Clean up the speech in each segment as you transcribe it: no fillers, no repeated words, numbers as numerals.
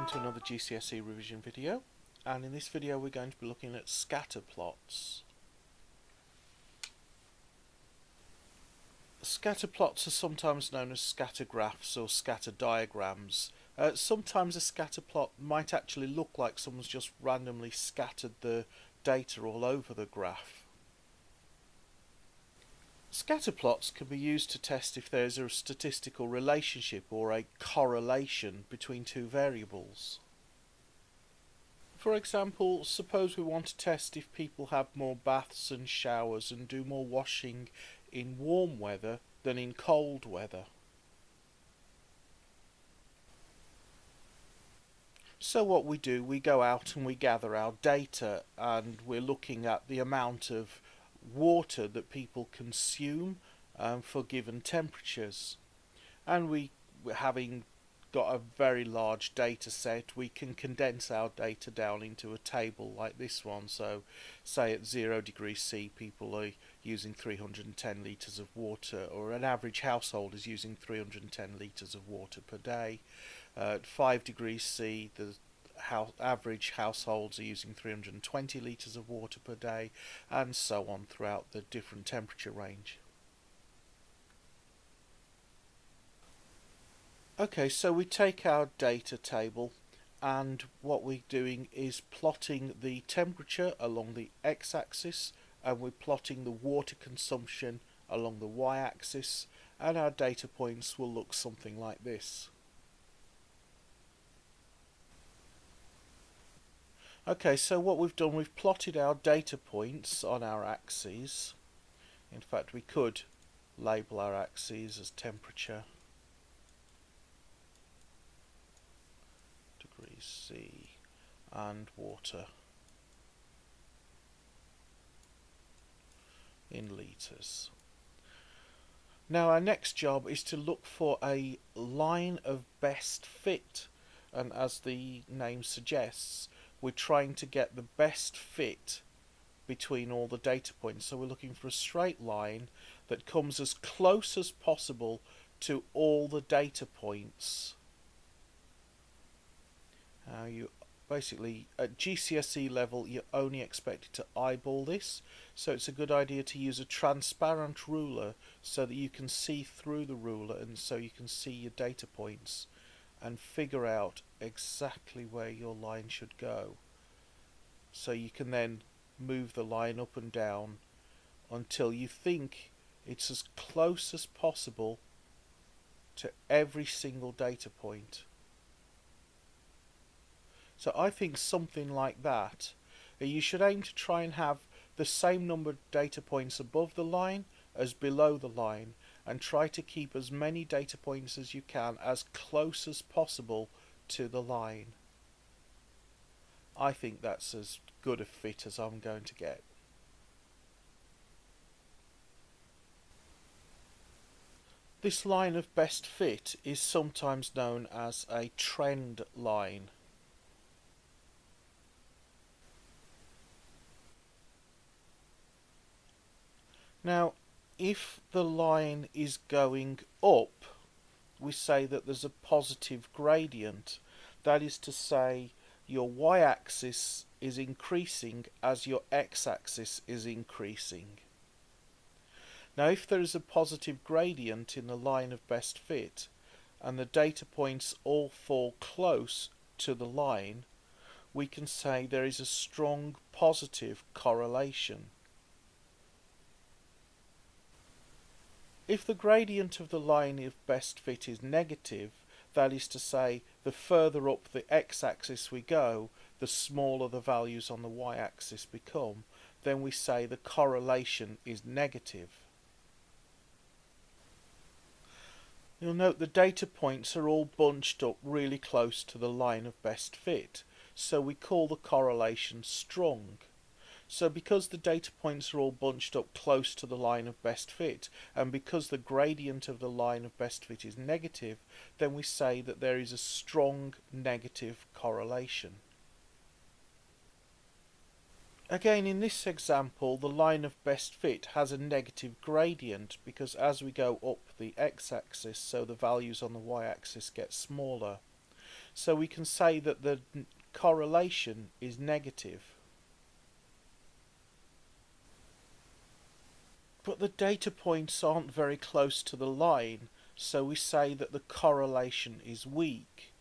welcome to another GCSE revision video, and in this video we're going to be looking at scatter plots. Scatter plots are sometimes known as scatter graphs or scatter diagrams. Sometimes a scatter plot might actually look like someone's just randomly scattered the data all over the graph. Scatter plots can be used to test if there is a statistical relationship or a correlation between two variables. For example, suppose we want to test if people have more baths and showers and do more washing in warm weather than in cold weather. So what we do, we go out and we gather our data, and we're looking at the amount of water that people consume for given temperatures, and having got a very large data set, we can condense our data down into a table like this one. So say at 0 degrees C people are using 310 litres of water, or an average household is using 310 litres of water per day. At 5 degrees C the average households are using 320 litres of water per day, and so on throughout the different temperature range. Okay, so we take our data table, and what we're doing is plotting the temperature along the x-axis, and we're plotting the water consumption along the y-axis, and our data points will look something like this. Okay, so what we've done, we've plotted our data points on our axes. In fact, we could label our axes as temperature, degrees C, and water in litres. Now our next job is to look for a line of best fit, and as the name suggests, we're trying to get the best fit between all the data points. So we're looking for a straight line that comes as close as possible to all the data points. You basically, at GCSE level, you're only expected to eyeball this, so it's a good idea to use a transparent ruler so that you can see through the ruler, and so you can see your data points and figure out exactly where your line should go. So you can then move the line up and down until you think it's as close as possible to every single data point. So I think something like that. You should aim to try and have the same number of data points above the line as below the line, and try to keep as many data points as you can as close as possible to the line. I think that's as good a fit as I'm going to get. This line of best fit is sometimes known as a trend line. Now, if the line is going up, we say that there's a positive gradient. That is to say, your y-axis is increasing as your x-axis is increasing. Now, if there is a positive gradient in the line of best fit, and the data points all fall close to the line, we can say there is a strong positive correlation. If the gradient of the line of best fit is negative, that is to say, the further up the x-axis we go, the smaller the values on the y-axis become, then we say the correlation is negative. You'll note the data points are all bunched up really close to the line of best fit, so we call the correlation strong. So because the data points are all bunched up close to the line of best fit, and because the gradient of the line of best fit is negative, then we say that there is a strong negative correlation. Again, in this example, the line of best fit has a negative gradient because as we go up the x-axis, so the values on the y-axis get smaller. So we can say that the correlation is negative. But the data points aren't very close to the line, so we say that the correlation is weak.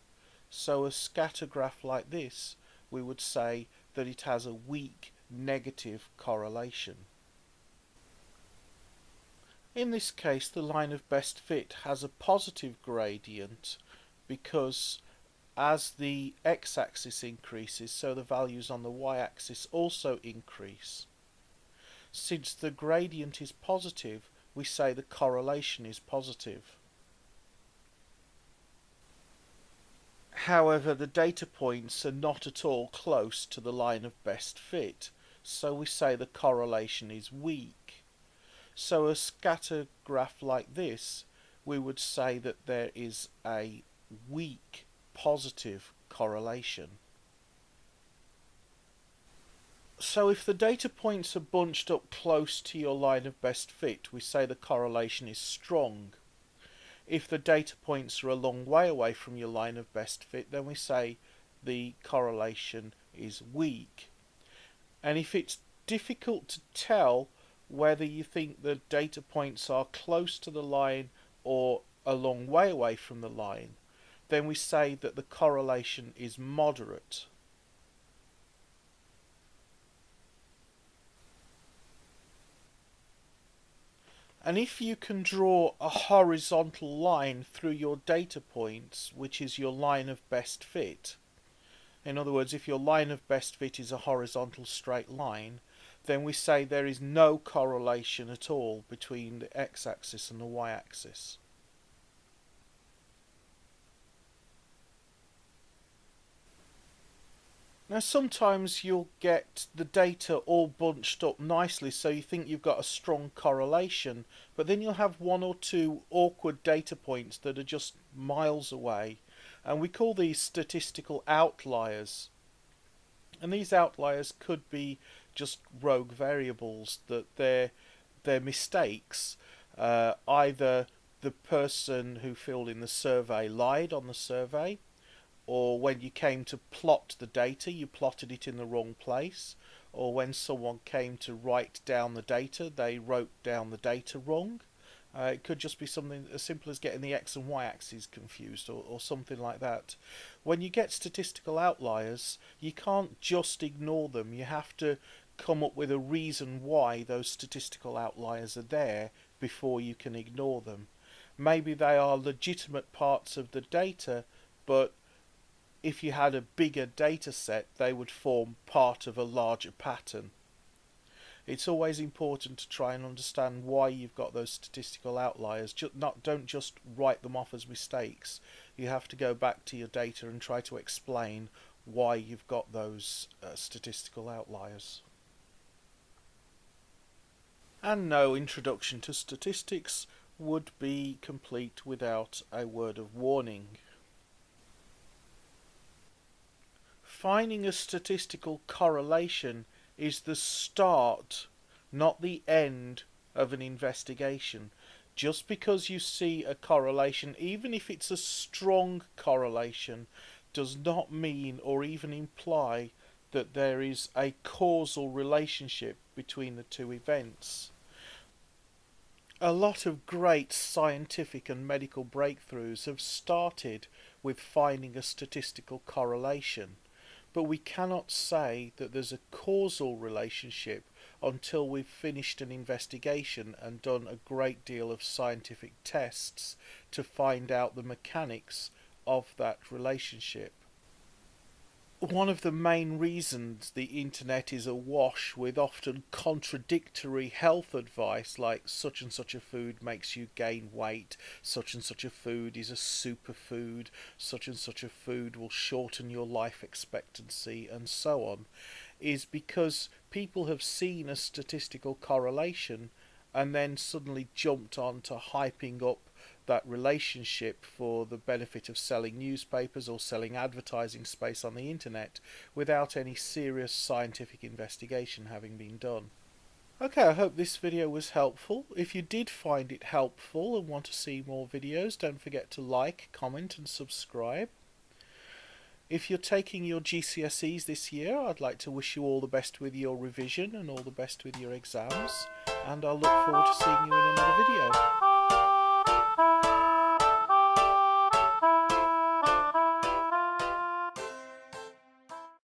So a scatter graph like this, we would say that it has a weak negative correlation. In this case, the line of best fit has a positive gradient because as the x-axis increases, so the values on the y-axis also increase. Since the gradient is positive, we say the correlation is positive. However, the data points are not at all close to the line of best fit, so we say the correlation is weak. So a scatter graph like this, we would say that there is a weak positive correlation. So if the data points are bunched up close to your line of best fit, we say the correlation is strong. If the data points are a long way away from your line of best fit, then we say the correlation is weak. And if it's difficult to tell whether you think the data points are close to the line or a long way away from the line, then we say that the correlation is moderate. And if you can draw a horizontal line through your data points, which is your line of best fit, in other words, if your line of best fit is a horizontal straight line, then we say there is no correlation at all between the x-axis and the y-axis. Now sometimes you'll get the data all bunched up nicely, so you think you've got a strong correlation, but then you'll have one or two awkward data points that are just miles away, and we call these statistical outliers. And these outliers could be just rogue variables, that they're mistakes. Either the person who filled in the survey lied on the survey, or when you came to plot the data, you plotted it in the wrong place, or when someone came to write down the data, they wrote down the data wrong. It could just be something as simple as getting the x and y axes confused, or something like that. When you get statistical outliers, you can't just ignore them. You have to come up with a reason why those statistical outliers are there before you can ignore them. Maybe they are legitimate parts of the data, but if you had a bigger data set, they would form part of a larger pattern. It's always important to try and understand why you've got those statistical outliers. Don't just write them off as mistakes. You have to go back to your data and try to explain why you've got those statistical outliers. And no introduction to statistics would be complete without a word of warning. Finding a statistical correlation is the start, not the end, of an investigation. Just because you see a correlation, even if it's a strong correlation, does not mean or even imply that there is a causal relationship between the two events. A lot of great scientific and medical breakthroughs have started with finding a statistical correlation. But we cannot say that there's a causal relationship until we've finished an investigation and done a great deal of scientific tests to find out the mechanics of that relationship. One of the main reasons the internet is awash with often contradictory health advice, like such and such a food makes you gain weight, such and such a food is a superfood, such and such a food will shorten your life expectancy, and so on, is because people have seen a statistical correlation and then suddenly jumped on to hyping up that relationship for the benefit of selling newspapers or selling advertising space on the internet without any serious scientific investigation having been done. Okay, I hope this video was helpful. If you did find it helpful and want to see more videos, don't forget to like, comment and subscribe. If you're taking your GCSEs this year, I'd like to wish you all the best with your revision and all the best with your exams, and I'll look forward to seeing you in another video.